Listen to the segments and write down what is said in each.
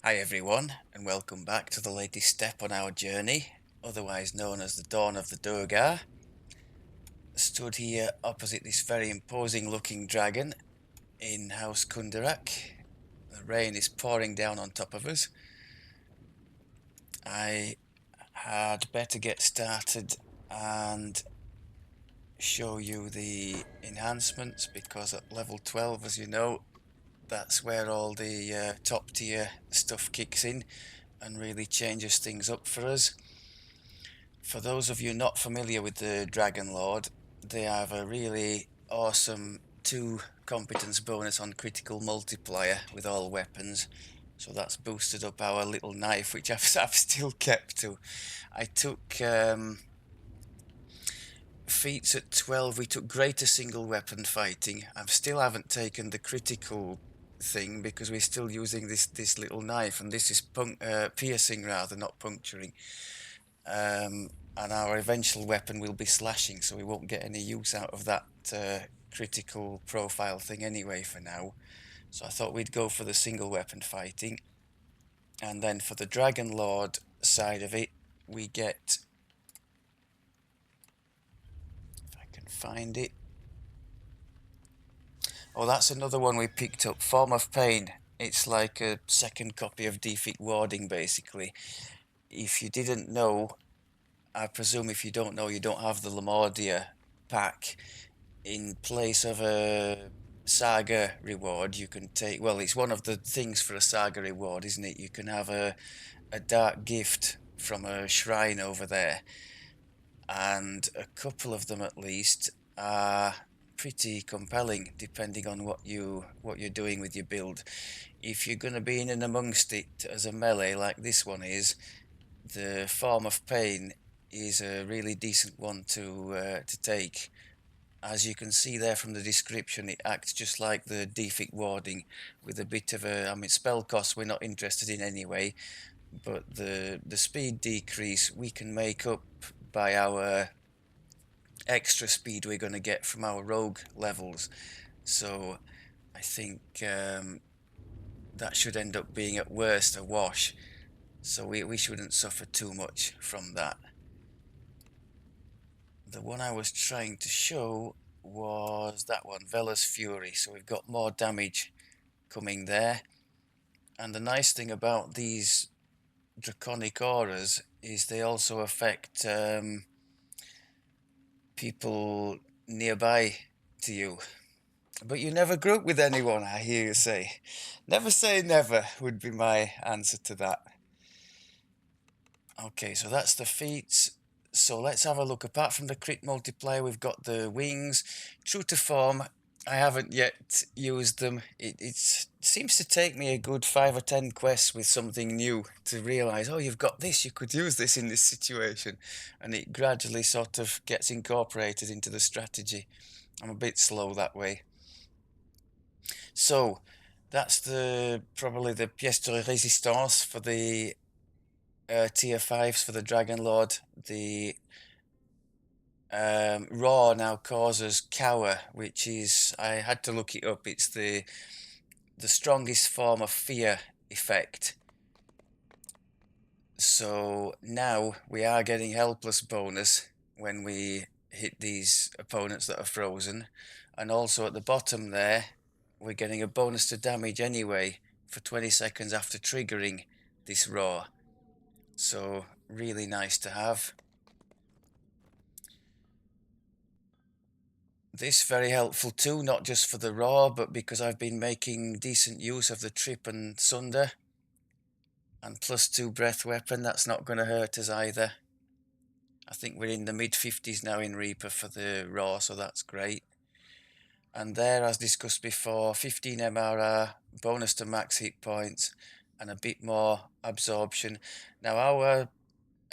Hi everyone, and welcome back to the latest step on our journey, otherwise known as the Dawn of the Duergar. Stood here opposite this very imposing looking dragon in House Kundarak. The rain is pouring down on top of us. I had better get started and show you the enhancements because at level 12, as you know, that's where all the top tier stuff kicks in and really changes things up for us. For those of you not familiar with the Dragon Lord, they have a really awesome 2 competence bonus on critical multiplier with all weapons. So that's boosted up our little knife, which I've still kept to. I took feats at 12, we took greater single weapon fighting. I still haven't taken the critical thing because we're still using this little knife, and this is piercing rather, not puncturing. And our eventual weapon will be slashing, so we won't get any use out of that critical profile thing anyway for now. So I thought we'd go for the single weapon fighting. And then for the Dragon Lord side of it, we get, if I can find it. Oh, that's another one we picked up, Form of Pain. It's like a second copy of Defeat Warding, basically. If you didn't know, I presume if you don't know, you don't have the Lamordia pack. In place of a saga reward, you can take, well, it's one of the things for a saga reward, isn't it? You can have a dark gift from a shrine over there, and a couple of them at least are pretty compelling depending on what you're doing with your build. If you're going to be in and amongst it as a melee like this one is, the Form of Pain is a really decent one to take. As you can see there from the description, it acts just like the defect warding with a bit of a, I mean, spell cost we're not interested in anyway, but the speed decrease we can make up by our extra speed we're going to get from our rogue levels. So I think that should end up being at worst a wash. So we shouldn't suffer too much from that. The one I was trying to show was that one, Vela's Fury. So we've got more damage coming there. And the nice thing about these draconic auras is they also affect people nearby to you. But you never group with anyone, I hear you say. Never say never would be my answer to that. Okay, so that's the feats. So let's have a look. Apart from the crit multiplier, we've got the wings. True to form, I haven't yet used them. It seems to take me a good 5 or 10 quests with something new to realise, oh, you've got this, you could use this in this situation. And it gradually sort of gets incorporated into the strategy. I'm a bit slow that way. So that's probably the pièce de résistance for the tier 5s for the Dragon Lord. The Raw now causes Cower, which is, I had to look it up, it's the strongest form of fear effect. So now we are getting helpless bonus when we hit these opponents that are frozen. And also at the bottom there, we're getting a bonus to damage anyway for 20 seconds after triggering this Raw. So really nice to have. This very helpful too, not just for the Raw, but because I've been making decent use of the Trip and Sunder. And +2 breath weapon, that's not going to hurt us either. I think we're in the mid-50s now in Reaper for the Raw, so that's great. And there, as discussed before, 15 MRR, bonus to max hit points, and a bit more absorption. Now, our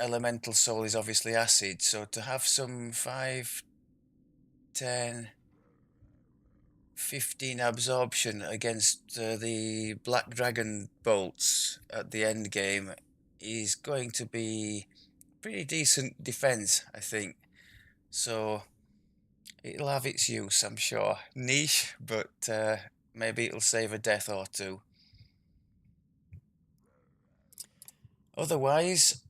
elemental soul is obviously acid, so to have some 5, 10, 15 absorption against the Black Dragon bolts at the end game is going to be pretty decent defense, I think. So it'll have its use, I'm sure. Niche, but maybe it'll save a death or two. Otherwise,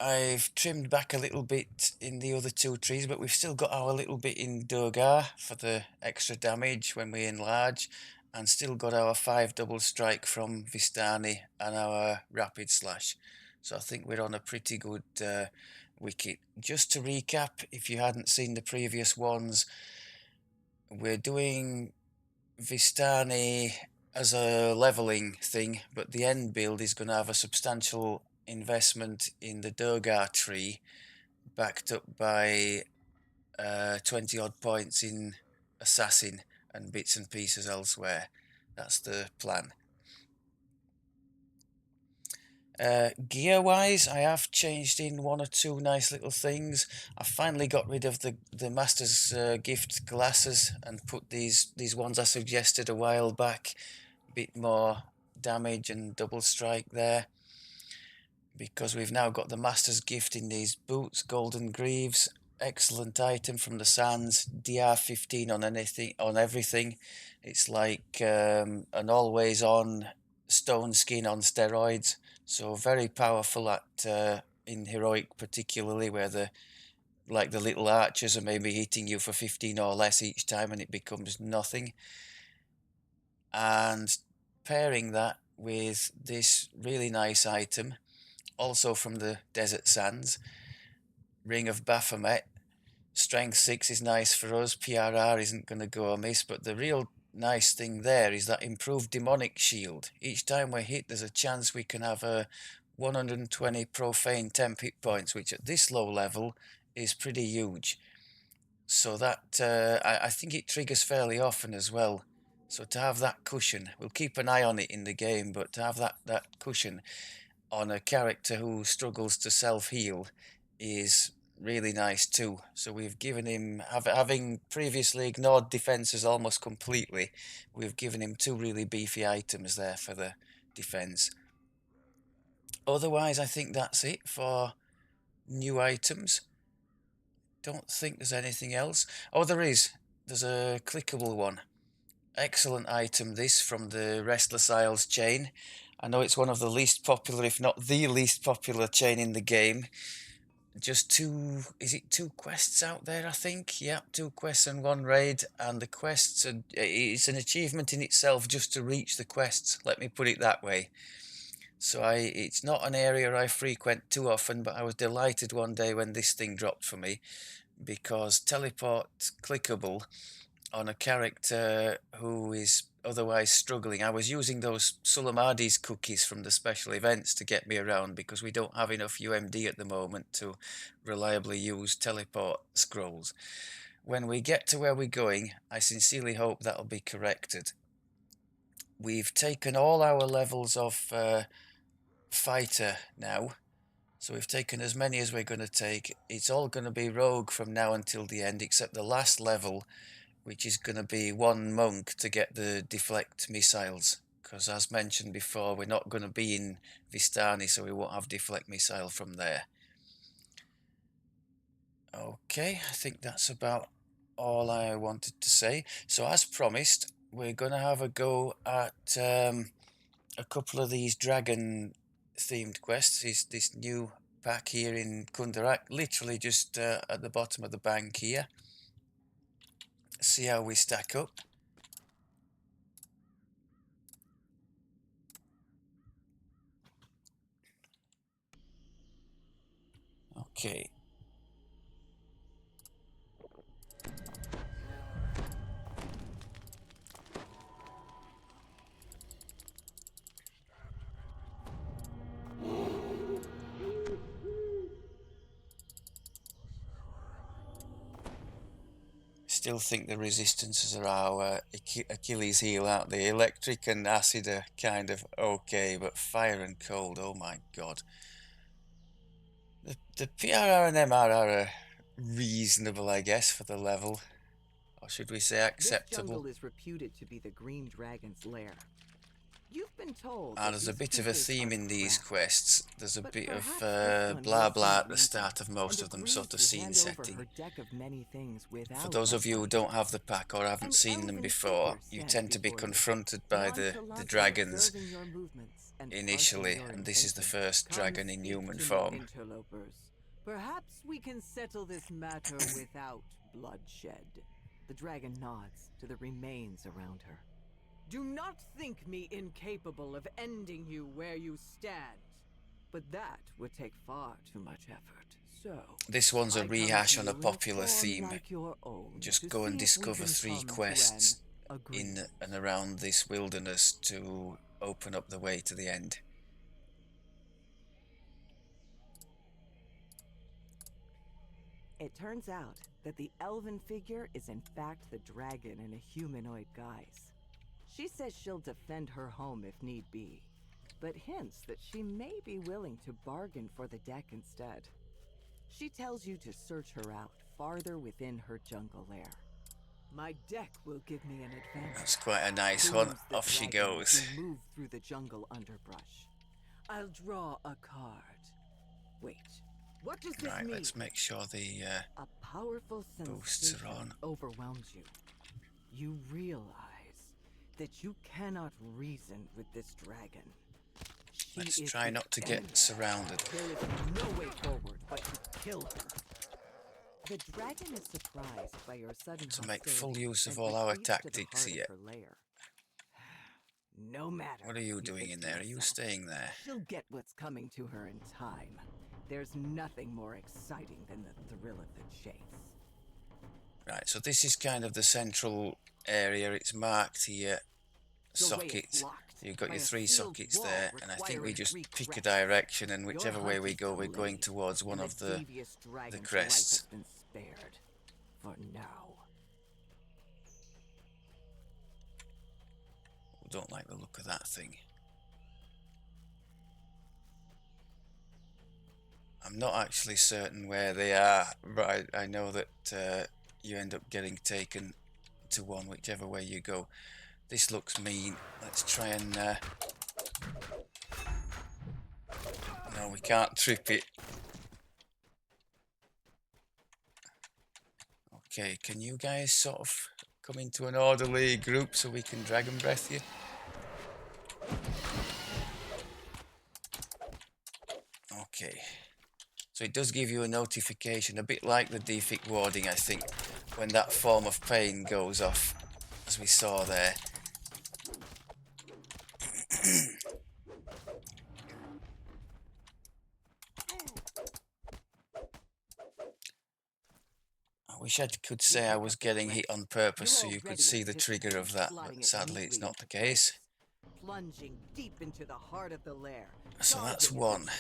I've trimmed back a little bit in the other two trees, but we've still got our little bit in Duergar for the extra damage when we enlarge, and still got our 5 double strike from Vistani and our rapid slash. So I think we're on a pretty good wicket. Just to recap, if you hadn't seen the previous ones, we're doing Vistani as a leveling thing, but the end build is going to have a substantial investment in the Duergar tree, backed up by 20 odd points in Assassin and bits and pieces elsewhere. That's the plan. Gear wise, I have changed in one or two nice little things. I finally got rid of the Master's Gift glasses and put these ones I suggested a while back. Bit more damage and double strike there, because we've now got the Master's Gift in these boots, golden greaves. Excellent item from the Sands. DR15 on anything, on everything. It's like an always on stone skin on steroids. So very powerful at in heroic, particularly where the little archers are maybe hitting you for 15 or less each time, and it becomes nothing. And pairing that with this really nice item, also from the Desert Sands, Ring of Baphomet. Strength 6 is nice for us. PRR isn't going to go amiss, but the real nice thing there is that improved demonic shield. Each time we're hit, there's a chance we can have a 120 profane temp hit points, which at this low level is pretty huge. So that I think it triggers fairly often as well. So to have that cushion, we'll keep an eye on it in the game, but to have that cushion on a character who struggles to self-heal is really nice too. So we've given him, having previously ignored defenses almost completely, we've given him two really beefy items there for the defense. Otherwise, I think that's it for new items. Don't think there's anything else. Oh, there is. There's a clickable one. Excellent item, this, from the Restless Isles chain. I know it's one of the least popular, if not the least popular chain in the game. Just is it two quests out there, I think? Yeah, 2 quests and 1 raid, and the quests are, it's an achievement in itself just to reach the quests, let me put it that way. So it's not an area I frequent too often, but I was delighted one day when this thing dropped for me, because teleport clickable on a character who is otherwise struggling. I was using those Sulamadi's cookies from the special events to get me around, because we don't have enough UMD at the moment to reliably use teleport scrolls. When we get to where we're going, I sincerely hope that'll be corrected. We've taken all our levels of fighter now, so we've taken as many as we're going to take. It's all going to be rogue from now until the end, except the last level, which is going to be 1 monk to get the deflect missiles, because as mentioned before, we're not going to be in Vistani, so we won't have deflect missile from there. Okay, I think that's about all I wanted to say. So as promised, we're going to have a go at a couple of these dragon themed quests. This new pack here in Kundarak, literally just at the bottom of the bank here. See how we stack up. Okay. Still think the resistances are our Achilles heel, aren't they? Electric and acid are kind of okay, but fire and cold, oh my god. The PRR and MRR are reasonable, I guess, for the level. Or should we say acceptable? This jungle is reputed to be the Green Dragon's lair. You've been told that There's a these bit of a creatures theme are in these crafty, quests. There's a but bit of perhaps this one will blah see blah at the reason start of most and of them, agrees sort of to scene hand over setting. her deck of many things For without those a of you who fight. don't have the pack or haven't An seen them elven before, figure you stands tend to be before you, confronted by the nonchalantly dragons observing your movements and parsing initially, your and this is the intentions. first Come dragon in speak human to me, form. interlopers. Perhaps we can settle this matter without bloodshed. The dragon nods to the remains around her. Do not think me incapable of ending you where you stand. But that would take far too much effort. So, This one's a I come rehash to on a you in popular form theme. like your own, Just to go and see if we discover can 3 come to an quests in agreement. and around this wilderness to open up the way to the end. It turns out that the elven figure is in fact the dragon in a humanoid guise. She says she'll defend her home if need be, but hints that she may be willing to bargain for the deck instead. She tells you to search her out farther within her jungle lair. My deck will give me an advantage. That's quite a nice one. Booms the Off she dragon goes. as we move through the jungle underbrush. I'll draw a card. Wait, what does this Right, mean? let's make sure the A powerful boosts sensation are on. overwhelms you. You realize that you cannot reason with this dragon. She Let's is try not to enemy. get surrounded. There is no way forward but to kill her. The dragon is surprised by your sudden To make hostility full use of and all our retreats to the tactics heart here. of her lair. No matter. What are you doing in think to there? Are you yourself, staying there? She'll get what's coming to her in time. There's nothing more exciting than the thrill of the chase. Right, so this is kind of the central area. It's marked here, sockets. You've got your 3 sockets there, and I think we just pick a direction, and whichever way we go, we're going towards one of the crests. Been spared for now. Don't like the look of that thing. I'm not actually certain where they are, but I know that you end up getting taken to one whichever way you go. This looks mean. Let's try and... No, we can't trip it. Okay, can you guys sort of come into an orderly group so we can dragon breath you? Okay. So it does give you a notification, a bit like the defect warding, I think, when that form of pain goes off, as we saw there. I wish I could say I was getting hit on purpose so you could see the trigger of that, but sadly it's not the case. Plunging deep into the heart of the lair. So that's one.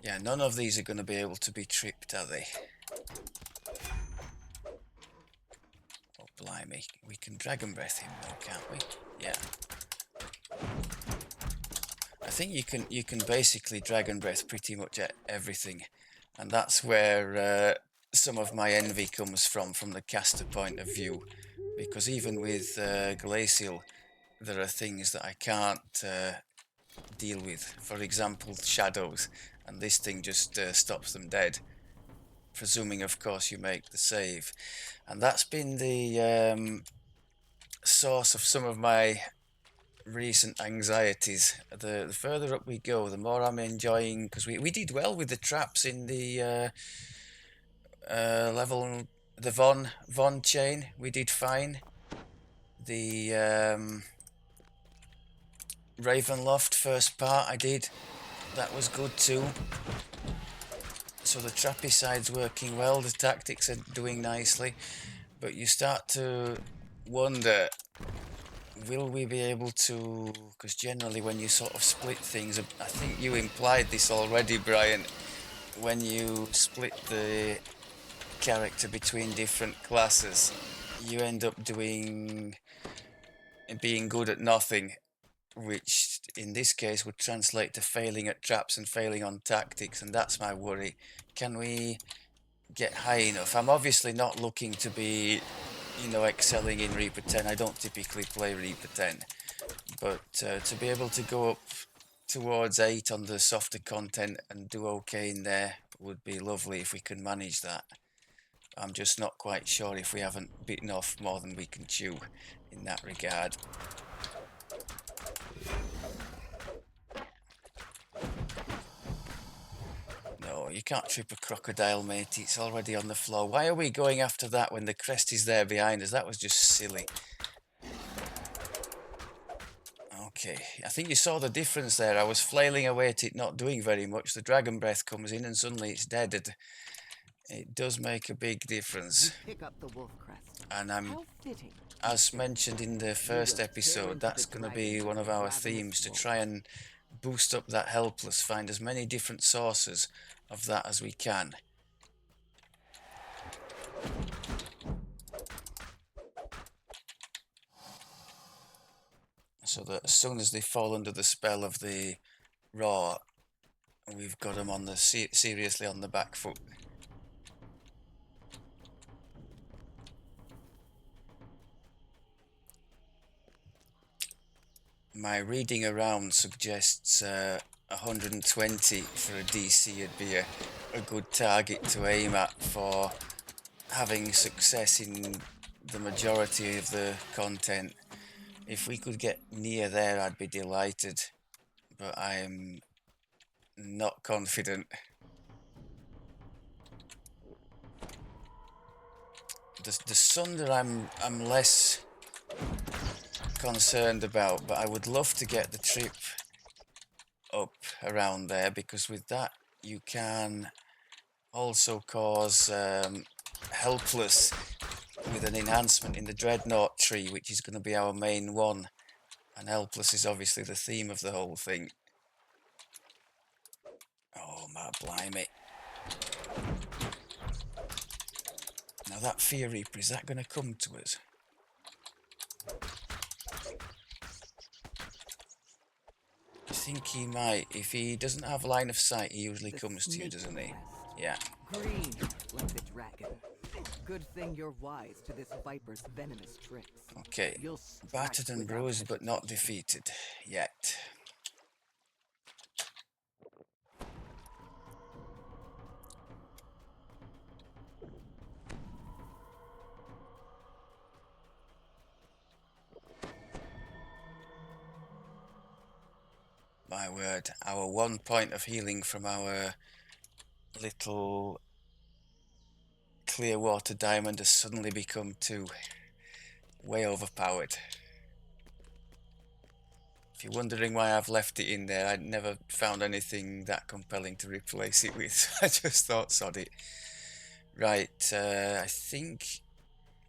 Yeah, none of these are going to be able to be tripped, are they? Oh, blimey. We can dragon breath him though, can't we? Yeah. I think you can basically dragon breath pretty much at everything. And that's where some of my envy comes from the caster point of view. Because even with Glacial, there are things that I can't deal with. For example, shadows, and this thing just stops them dead, presuming of course you make the save. And that's been the source of some of my recent anxieties. The further up we go, the more I'm enjoying, because we did well with the traps in the level, the Von chain. We did fine. The Ravenloft first part I did, that was good too. So the trappy side's working well, the tactics are doing nicely, but you start to wonder, will we be able to, because generally when you sort of split things, I think you implied this already, Brian, when you split the character between different classes, you end up being good at nothing, which in this case would translate to failing at traps and failing on tactics, and that's my worry. Can we get high enough? I'm obviously not looking to be, you know, excelling in Reaper 10. I don't typically play Reaper 10, but to be able to go up towards 8 on the softer content and do okay in there would be lovely if we can manage that. I'm just not quite sure if we haven't bitten off more than we can chew in that regard. No, you can't trip a crocodile, mate. It's already on the floor. Why are we going after that when the crest is there behind us? That was just silly. Okay, I think you saw the difference there. I was flailing away at it not doing very much. The dragon breath comes in and suddenly it's dead. It does make a big difference. Pick up the wolf crest. And How fitting. as mentioned in the first episode, that's going to be one of our themes, to try and boost up that helpless, find as many different sources of that as we can. So that as soon as they fall under the spell of the roar, we've got them on the seriously on the back foot. My reading around suggests 120 for a DC would be a good target to aim at for having success in the majority of the content. If we could get near there, I'd be delighted, but I'm not confident. The Sunder I'm less concerned about, but I would love to get the trip up around there, because with that you can also cause helpless with an enhancement in the dreadnought tree, which is going to be our main one, and helpless is obviously the theme of the whole thing. Oh my blimey. Now that Fear Reaper, is that going to come to us? I think he might. If he doesn't have line of sight, he usually comes to you, doesn't he? Yeah. Green, like the dragon. Good thing you're wise to this viper's venomous tricks. Okay. Battered and bruised, but not defeated yet. My word, our 1 point of healing from our little clear water diamond has suddenly become 2. Way overpowered. If you're wondering why I've left it in there, I never found anything that compelling to replace it with. I just thought, sod it. Right, I think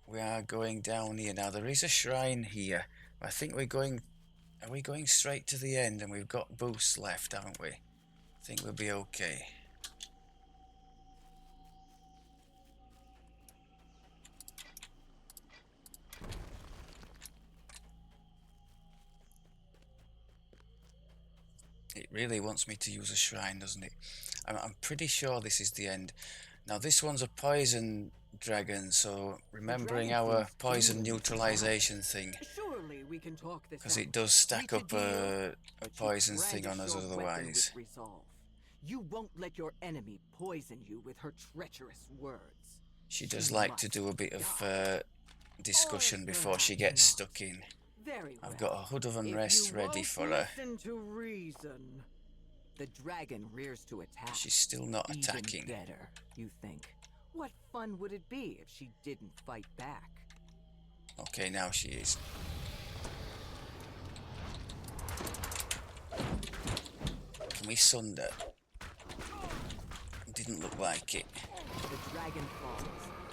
we are going down here. Now, there is a shrine here. I think we're going... Are we going straight to the end? And we've got boosts left, haven't we? I think we'll be okay. It really wants me to use a shrine, doesn't it? I'm pretty sure this is the end. Now, this one's a poison dragon, so remembering our poison neutralization thing, because it does stack up a poison thing on us otherwise. You won't let your enemy poison you with her treacherous words. She does like to do a bit of discussion before she gets stuck in. I've got a Hood of Unrest ready for her. The dragon rears to attack. She's still not attacking. Even better, you think. What fun would it be if she didn't fight back? Okay, now she is. Can we sunder? Didn't look like it. The dragon falls.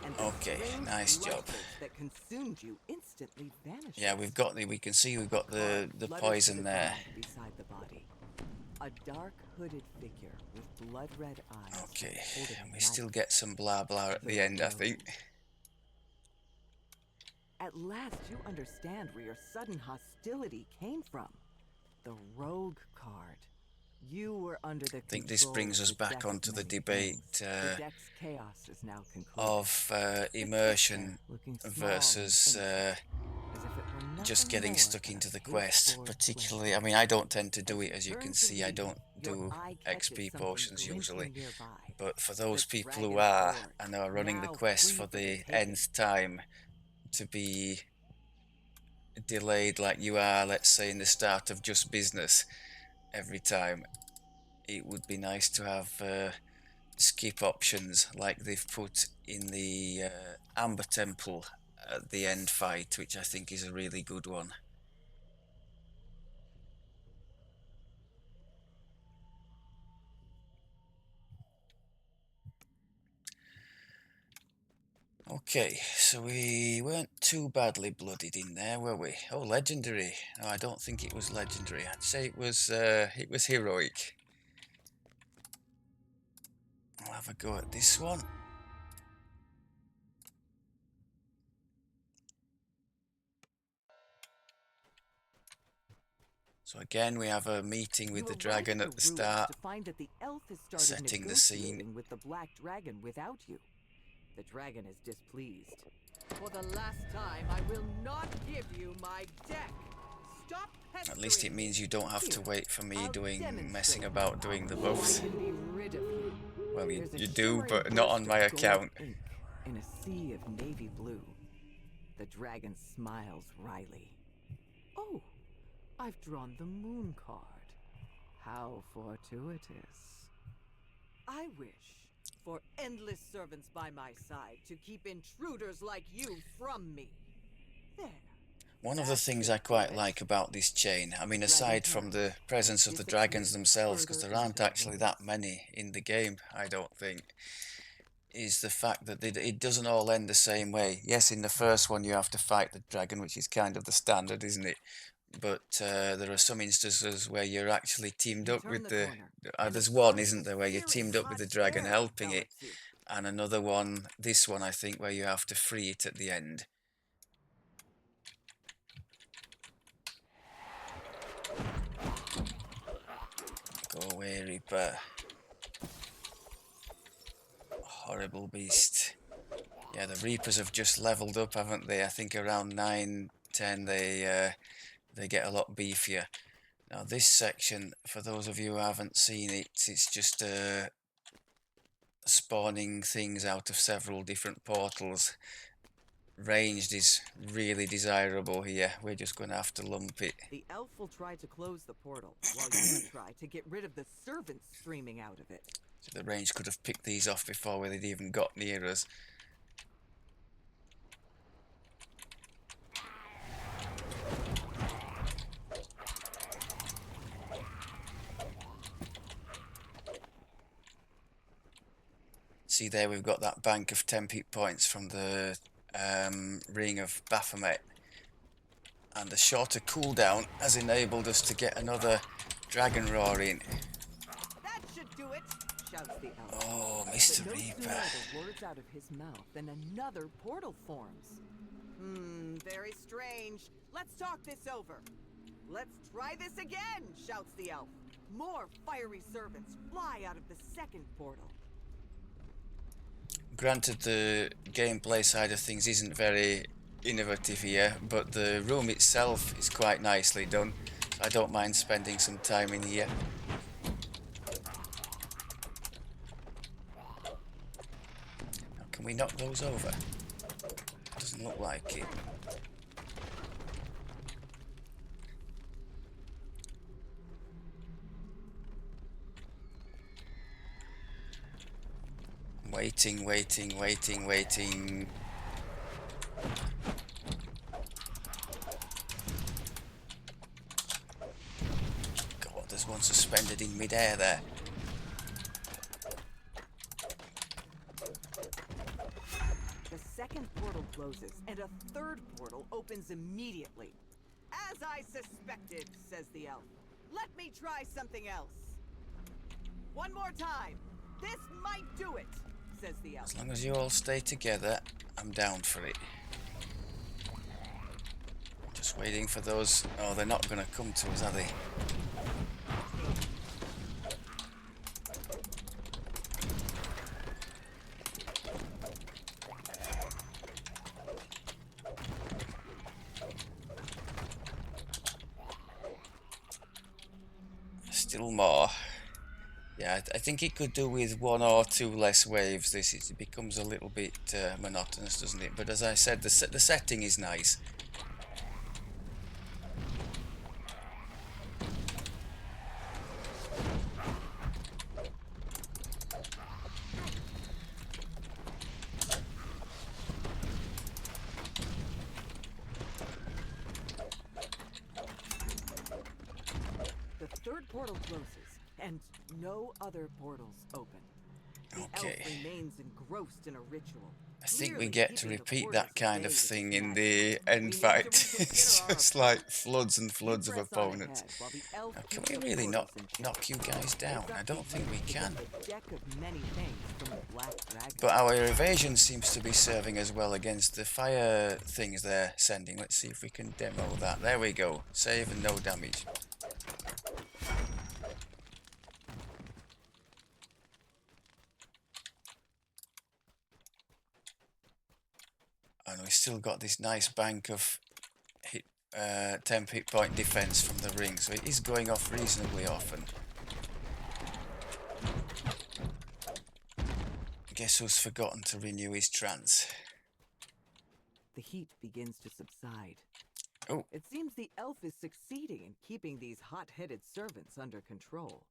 And okay, nice job. That consumed you instantly vanishes. Yeah, we can see we've got the poison there. Beside the body. A dark hooded figure with blood red eyes. Okay, and we still get some blah blah at the end, I think. At last you understand where your sudden hostility came from. The rogue card. You were under the I think this brings us back onto the debate of immersion versus just nothing getting more stuck than a into the quest, pasteboard particularly. plate. I mean, I don't tend to do As it, as you turn can to see. I leave, don't your do eye catches XP something potions usually. glinting nearby. But for The those people who dragon's are horn, and are running the now quest free for for the taking. nth time to be delayed like you are, let's say, in the start of Just Business every time, it would be nice to have skip options like they've put in the Amber Temple at the end fight, which I think is a really good one. Okay, so we weren't too badly bloodied in there, were we? Oh, legendary. No, I don't think it was legendary. I'd say it was heroic. I'll have a go at this one. So again, we have a meeting with the dragon at the start, To find that the elf has started setting the scene. negotiating with the black dragon without you. The dragon is displeased. For the last time, I will not give you my deck. Stop pestering. At least it means you don't have to wait for me messing demonstrate about doing the I buffs. can be rid of you. Well, There's a you do, shimmering but not burst on of my gold account. ink in a sea of navy blue. The dragon smiles wryly. Oh, I've drawn the moon card. How fortuitous. I wish for endless servants by my side to keep intruders like you from me. There. One of the things I quite like about this chain, I mean, aside from the presence of the dragons themselves, because there aren't actually that many in the game, I don't think, is the fact that it doesn't all end the same way. Yes, in the first one you have to fight the dragon, which is kind of the standard, isn't it? But there are some instances where you're actually teamed up with the... there's one, isn't there, where you're teamed up with the dragon helping it, and another one, this one I think, where you have to free it at the end. Go away, Reaper. Horrible beast. Yeah, the Reapers have just leveled up, haven't they? I think around 9, 10 they get a lot beefier. Now this section, for those of you who haven't seen it, it's just spawning things out of several different portals. Ranged is really desirable here. We're just going to have to lump it. The elf will try to close the portal, while you try to get rid of the servants streaming out of it. So the range could have picked these off before they'd even got near us. See there, we've got that bank of 10 hit points from the Ring of Baphomet. And the shorter cooldown has enabled us to get another Dragon Roar in. That should do it, shouts the elf. Oh, Mr. But no Reaper. sooner are the words out of his mouth than another portal forms. Very strange. Let's talk this over. Let's try this again, shouts the elf. More fiery servants fly out of the second portal. Granted, the gameplay side of things isn't very innovative here, but the room itself is quite nicely done. I don't mind spending some time in here. Now, can we knock those over? Doesn't look like it. Waiting, waiting, waiting, waiting. God, there's one suspended in midair there. The second portal closes, and a third portal opens immediately. As I suspected, says the elf. Let me try something else. One more time. This might do it, says the elf. As long as you all stay together, I'm down for it. Just waiting for those... Oh, they're not going to come to us, are they? Still more. Yeah, I think it could do with 1 or 2 less waves. It becomes a little bit monotonous, doesn't it? But as I said, the setting is nice. The third portal closes, and no other portals open. The Okay. elf remains engrossed in a ritual. I think we Clearly get to keeping the repeat portals that kind at of bay with thing its in magic. the We end need to fight. reconsider It's our just approach. like floods and You floods of press on opponents. ahead while the elf Now, keeps can the we really portals not in check. knock you guys down? It's up I to don't think you we to can. get the deck of many things from the Black Dragon. But our evasion seems to be serving as well against the fire things they're sending. Let's see if we can demo that. There we go. Save and no damage. And we've still got this nice bank of 10 hit point defense from the ring, so it is going off reasonably often. Guess who's forgotten to renew his trance? The heat begins to subside. Oh. It seems the elf is succeeding in keeping these hot-headed servants under control.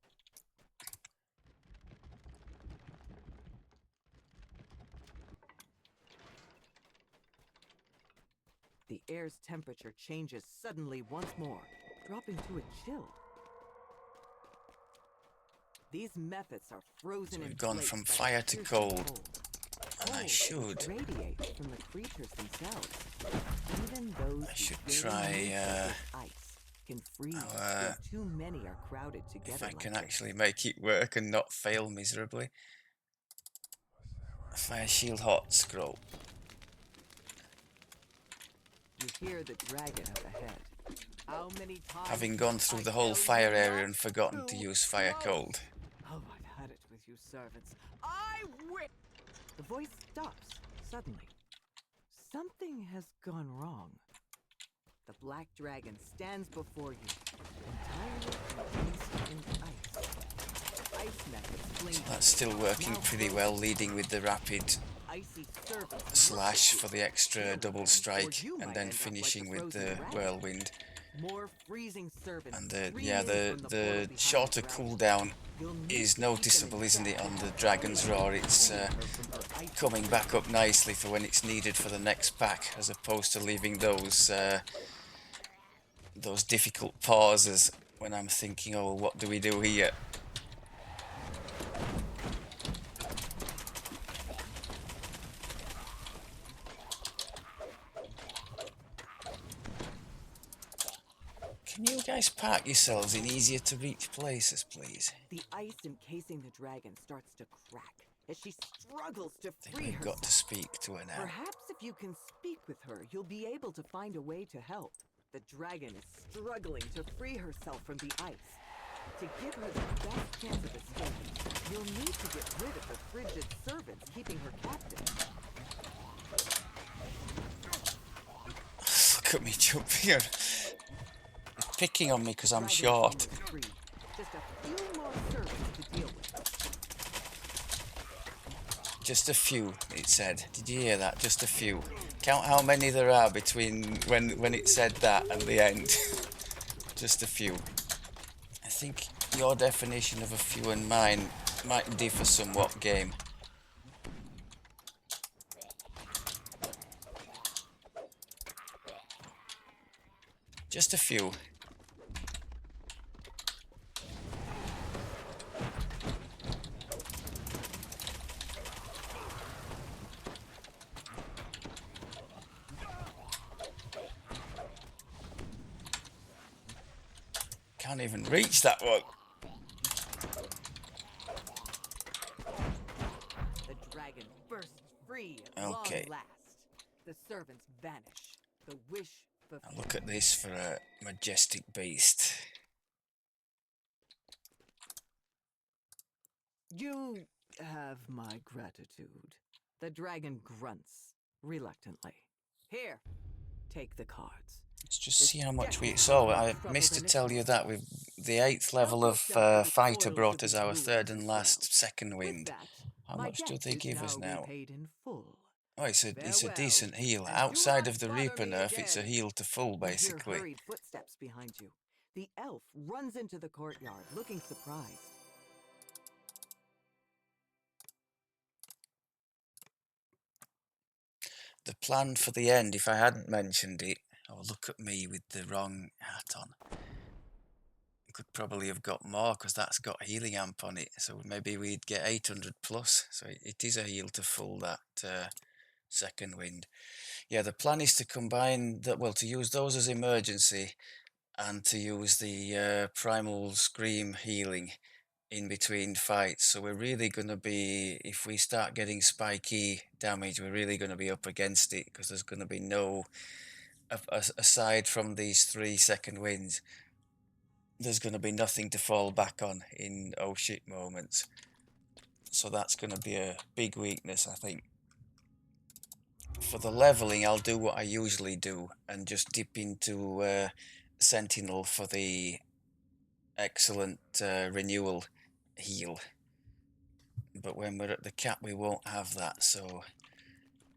The air's temperature changes suddenly once more, dropping to a chill. These methods are frozen So we've in gone place from by the fire to piercing cold. And I should. Radiates from the creatures themselves. Even those I should who try, with ice can freeze if too many are crowded together. If I can like actually make it work and not fail miserably. Fire shield hot scroll. You hear the dragon up ahead. How many times Having gone through the whole fire area and forgotten to use fire cold. Oh, I've had it with you servants. I whip. The voice stops suddenly. Something has gone wrong. The black dragon stands before you, entirely encased in ice. Ice methods fling. So that's still working pretty well, leading with the rapid slash for the extra double strike, and then finishing with the whirlwind. More freezing servants. And the shorter cooldown is noticeable, isn't it, on the Dragon's Roar? It's coming back up nicely for when it's needed for the next pack, as opposed to leaving those difficult pauses when I'm thinking, oh, what do we do here? Can you guys park yourselves in easier to reach places, please? The ice encasing the dragon starts to crack as she struggles to free herself. We've got to speak to her now. Perhaps if you can speak with her, you'll be able to find a way to help. The dragon is struggling to free herself from the ice. To give her the best chance of escape, you'll need to get rid of the frigid servants keeping her captive. Look at me jumping her. It's picking on me because I'm short. Just a few more servants to deal with. Just a few, it said. Did you hear that? Just a few. Count how many there are between when it said that and the end. Just a few. I think your definition of a few and mine might differ somewhat, game. Just a few. Can't even reach that one. The dragon bursts free at Okay. long last. The servants vanish. The wish fulfilled. Now look at this for a majestic beast. You have my gratitude. The dragon grunts reluctantly. Here, take the cards. Let's just see how much we... So, I missed to tell you that with the 8th level of fighter brought us our third and last second wind. How much do they give us now? Oh, it's a decent heal. Outside of the Reaper nerf, it's a heal to full, basically. You hear hurried footsteps behind you. The elf runs into the courtyard, looking surprised. The plan for the end, if I hadn't mentioned it... Oh, look at me with the wrong hat on. Could probably have got more, because that's got healing amp on it. So maybe we'd get 800 plus. So it is a heal to full, that second wind. Yeah, the plan is to combine that, well, to use those as emergency and to use the primal scream healing in between fights. So we're really going to be, if we start getting spiky damage, we're really going to be up against it, because there's going to be no, aside from these 3 second winds, there's going to be nothing to fall back on in oh shit moments. So that's going to be a big weakness, I think. For the leveling, I'll do what I usually do and just dip into Sentinel for the excellent renewal heal. But when we're at the cap, we won't have that, so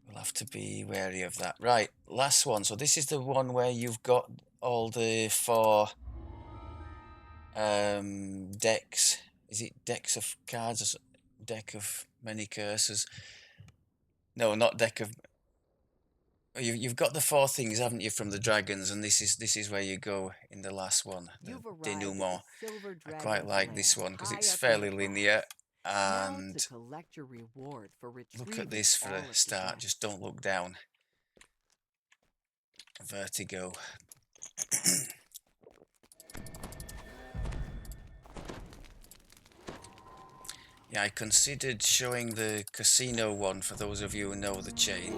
we'll have to be wary of that. Right, last one. So this is the one where you've got all the 4 decks. Is it decks of cards or deck of many curses? No, not deck of... You've got the 4 things, haven't you, from the dragons, and this is where you go in the last one, the denouement. I quite like this one because it's fairly linear, and look at this for a start. Just don't look down. Vertigo. Yeah, I considered showing the casino one for those of you who know the chain,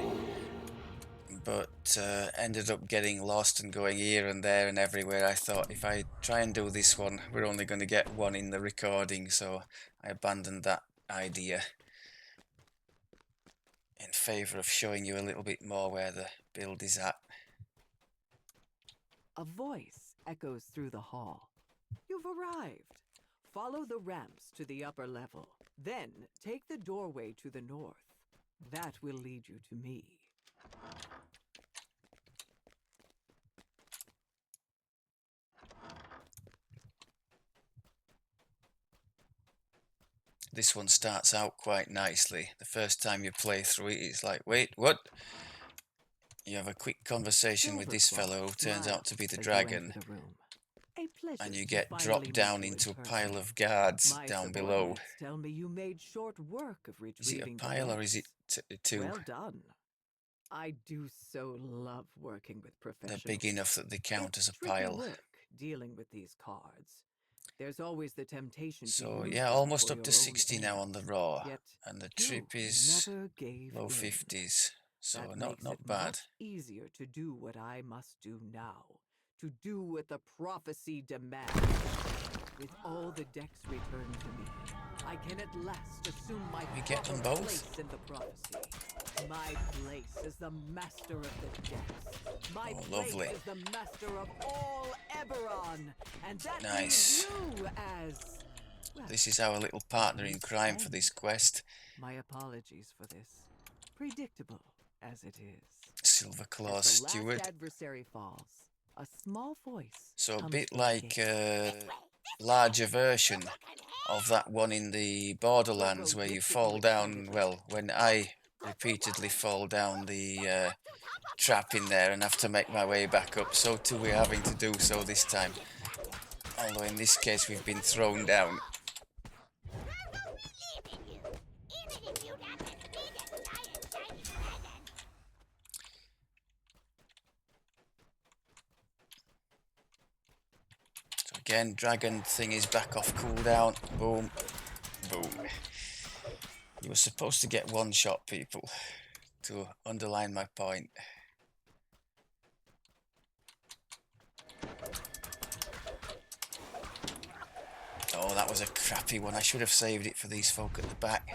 but ended up getting lost and going here and there and everywhere. I thought if I try and do this one, we're only going to get one in the recording, so I abandoned that idea in favour of showing you a little bit more where the build is at. A voice echoes through the hall. You've arrived. Follow the ramps to the upper level. Then take the doorway to the north. That will lead you to me. This one starts out quite nicely. The first time you play through it, it's like, wait, what? You have a quick conversation with this fellow who turns out to be the dragon, and you get dropped down into a pile of guards down below. Tell me you made short work of Is it a retrieving pile or is it 2? Well done. I do so love working with professionals. They're big enough that they count It's as a tricky pile. work dealing with these cards. There's always the temptation to So use yeah, them almost for up to your own 60 now ends. on the raw, Yet and the you trip is never gave low in. 50s, so That not makes it bad. much easier to do what I must do now, to do what the prophecy demands. With all the decks returned to me, I can at last assume my We get them proper both? place in the prophecy. My place is the master of the decks. My Oh, place lovely. is the master of all Eberron, and that Nice. leaves you as... well, This is our little partner in crime for this quest. my apologies for this. Predictable as it is. Silver Claw As the Steward. last adversary falls, a small voice So a comes bit from the like gate. a larger version of that one in the Borderlands where you fall down, well, when I repeatedly fall down the trap in there and have to make my way back up, so too we're having to do so this time. Although in this case we've been thrown down. So again, dragon thing is back off cooldown. Boom. Boom. You were supposed to get one shot, people, to underline my point. Oh, that was a crappy one. I should have saved it for these folk at the back.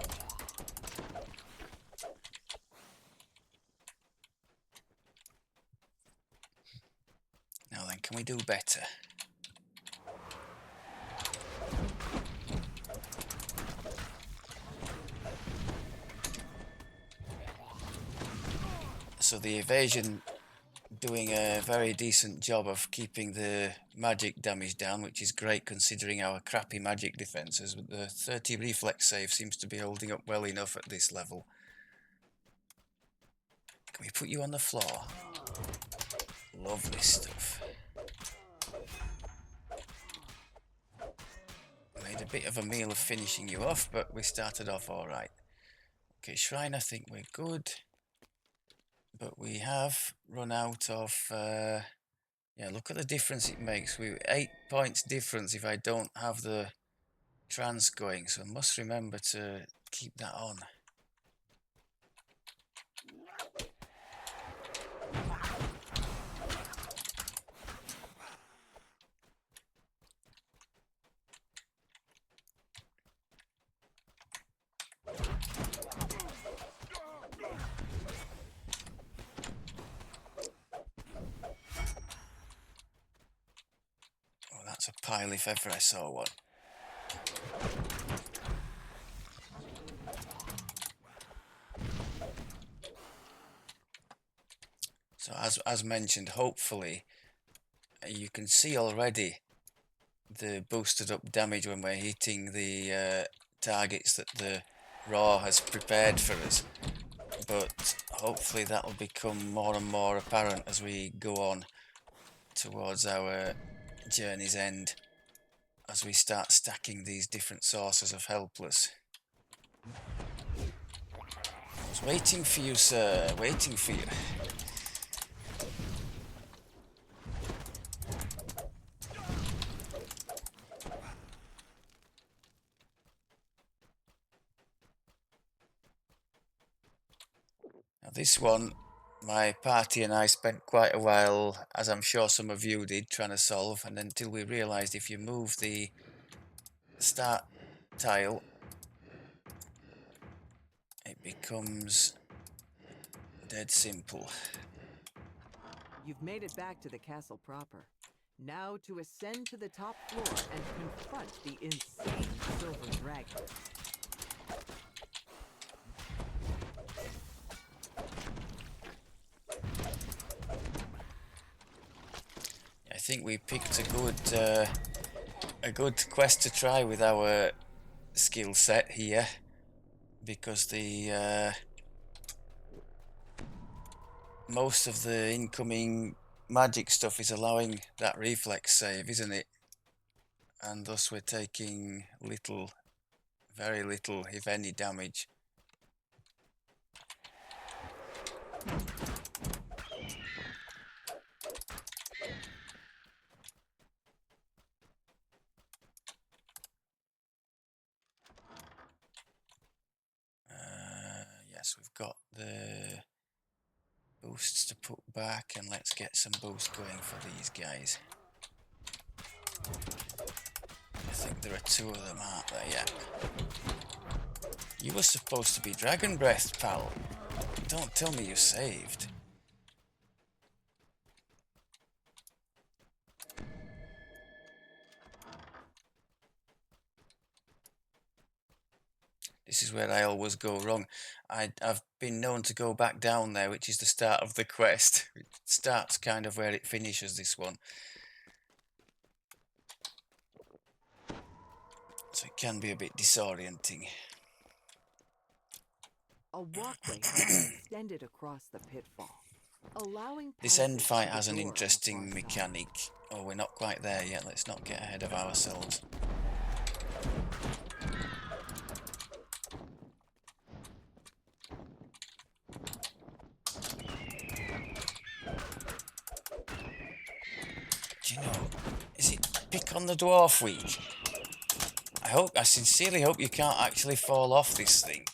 do better. So the evasion doing a very decent job of keeping the magic damage down, which is great considering our crappy magic defenses, but the 30 reflex save seems to be holding up well enough at this level. Can we put you on the floor? Lovely stuff. Made a bit of a meal of finishing you off, but we started off alright. Okay, Shrine, I think we're good. But we have run out of... yeah, look at the difference it makes. 8 points difference if I don't have the trance going, so I must remember to keep that on. Oh, that's a pile if ever I saw one. So as mentioned, hopefully you can see already the boosted up damage when we're hitting the targets that the Raw has prepared for us. But hopefully that will become more and more apparent as we go on towards our journey's end, as we start stacking these different sources of helpless. I was waiting for you, sir, waiting for you. Now this one, my party and I spent quite a while, as I'm sure some of you did, trying to solve, and until we realised if you move the start tile, it becomes dead simple. You've made it back to the castle proper. Now to ascend to the top floor and confront the insane silver dragon. I think we picked a good quest to try with our skill set here, because the most of the incoming magic stuff is allowing that reflex save, isn't it? And thus we're taking little, very little, if any, damage. Yes, we've got the boosts to put back, and let's get some boost going for these guys. I think there are 2 of them, aren't there? Yeah. You were supposed to be Dragon Breath, pal. Don't tell me you saved. This is where I always go wrong. I've been known to go back down there, which is the start of the quest. It starts kind of where it finishes, this one. So it can be a bit disorienting. A walkway has been extended across the pitfall, allowing This end passage fight to the has an door on the interesting far side. mechanic. Oh, we're not quite there yet. Let's not get ahead of ourselves. Do you know, is it pick on the dwarf week? I sincerely hope you can't actually fall off this thing.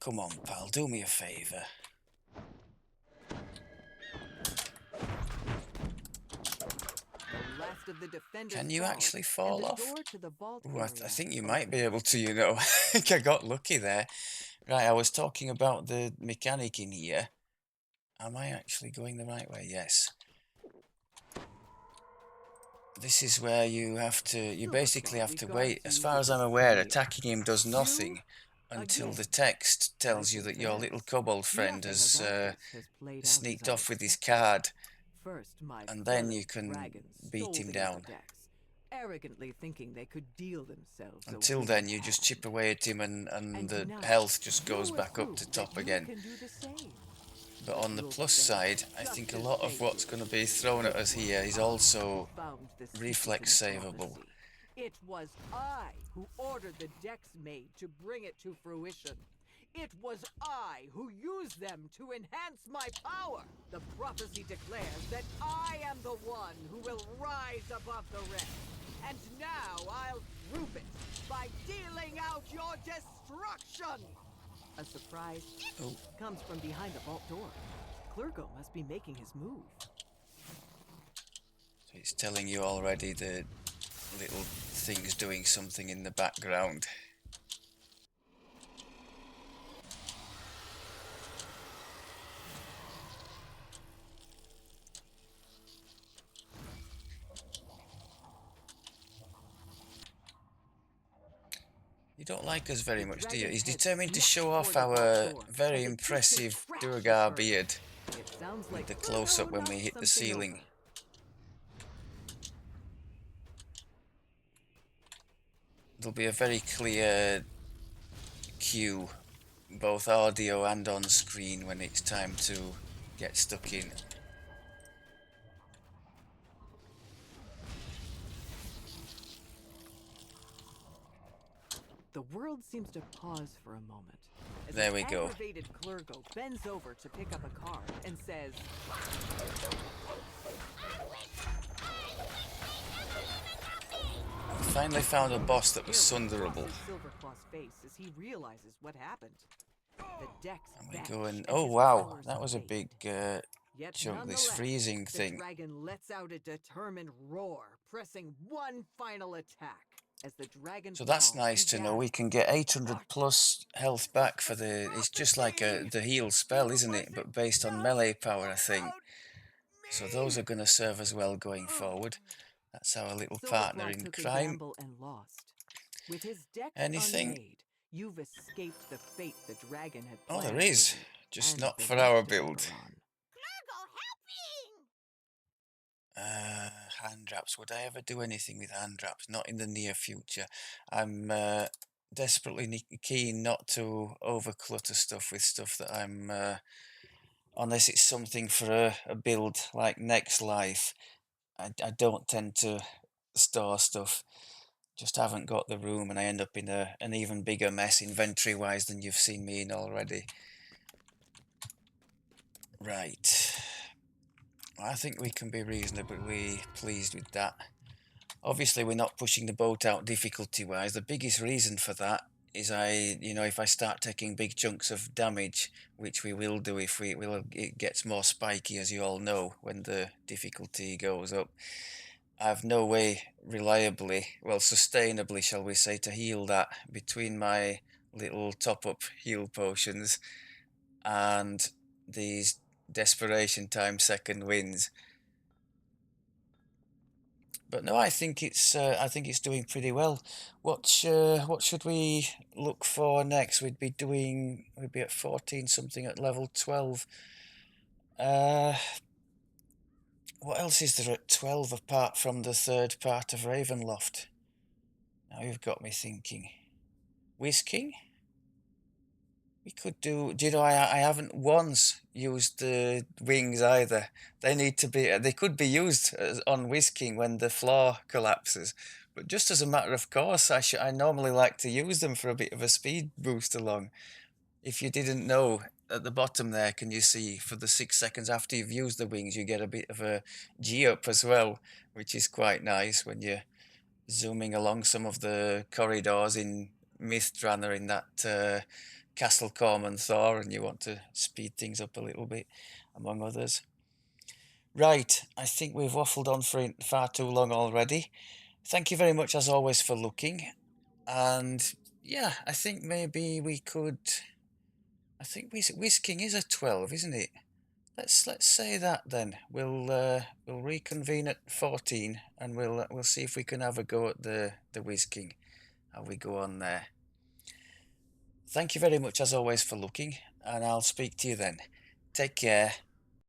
Come on, pal, do me a favour. The last of the defenders Can you falls, actually and fall the off? door to the vault Ooh, I area think you might be opens. able to, you know. I think I got lucky there. Right, I was talking about the mechanic in here. Am I actually going the right way? Yes. This is where you basically have to wait. As far as I'm aware, attacking him does nothing until the text tells you that your little kobold friend has sneaked off with his card, First, my and then fellow you can dragons beat stole him the other down. decks, arrogantly thinking they could deal themselves Until a then, winning you just hand. chip away at him, and the now, health just goes you back up assume to that top you again. can do the same. But on the You'll plus fail, side, I just think a as lot they of what's did. going to be thrown at It us was here is I also who found the secret reflex in the savable. prophecy. It was I who ordered the decks made to bring it to fruition. It was I who used them to enhance my power. The prophecy declares that I am the one who will rise above the rest. And now I'll prove it by dealing out your destruction! A surprise comes from behind the vault door. Clergo must be making his move. So it's telling you already the little things doing something in the background. You don't like us very much, do you? He's determined to show off our very impressive Duergar beard with the close-up when we hit the ceiling. There'll be a very clear cue, both audio and on screen, when it's time to get stuck in. The world seems to pause for a moment. As there we go. Aggravated Clergo bends over to pick up a card and says, I finally found a boss that was sunderable. Silverclaw's face as he realizes what happened. The decks And we vanish go in. as Oh his wow, powers that was a fade. big Yet chunk, this nonetheless, freezing the thing. dragon lets out a determined roar, pressing one final attack. As the dragon So that's falls, nice he to know. We gasps, can get 800 plus health back for the... It's just like the heal spell, isn't it? But based on melee power, I think. So those are going to serve us well going forward. That's our little partner in took a crime. gamble and lost. With his decks Anything? unmade, you've escaped the fate the dragon had Oh, planned there is. for you, Just and not the for rest our of build. Eberron. Hand wraps. Would I ever do anything with hand wraps? Not in the near future. I'm desperately keen not to overclutter stuff with stuff that I'm... unless it's something for a build like Next Life. I don't tend to store stuff. Just haven't got the room, and I end up in an even bigger mess inventory-wise than you've seen me in already. Right. I think we can be reasonably pleased with that. Obviously, we're not pushing the boat out difficulty-wise. The biggest reason for that is if I start taking big chunks of damage, which we will do if it gets more spiky, as you all know, when the difficulty goes up. I've no way reliably, well, sustainably, shall we say, to heal that between my little top-up heal potions and these desperation time second wins. But no, I think it's doing pretty well. What should we look for next? We'd be at 14 something at level 12. What else is there at 12 apart from the third part of Ravenloft? Now you've got me thinking. Whisking? We could do you know, I haven't once used the wings either. They could be used on whisking when the floor collapses. But just as a matter of course, I normally like to use them for a bit of a speed boost along. If you didn't know, at the bottom there, can you see, for the 6 seconds after you've used the wings, you get a bit of a G-up as well, which is quite nice when you're zooming along some of the corridors in Mistran or in that Castle Corman Thor, and you want to speed things up a little bit, among others. Right, I think we've waffled on for far too long already. Thank you very much, as always, for looking. And yeah, I think maybe we could... I think Whisking is a 12, isn't it? let's say that then. We'll reconvene at 14, and we'll see if we can have a go at the Whiz King. How we go on there. Thank you very much as always for looking, and I'll speak to you then. Take care.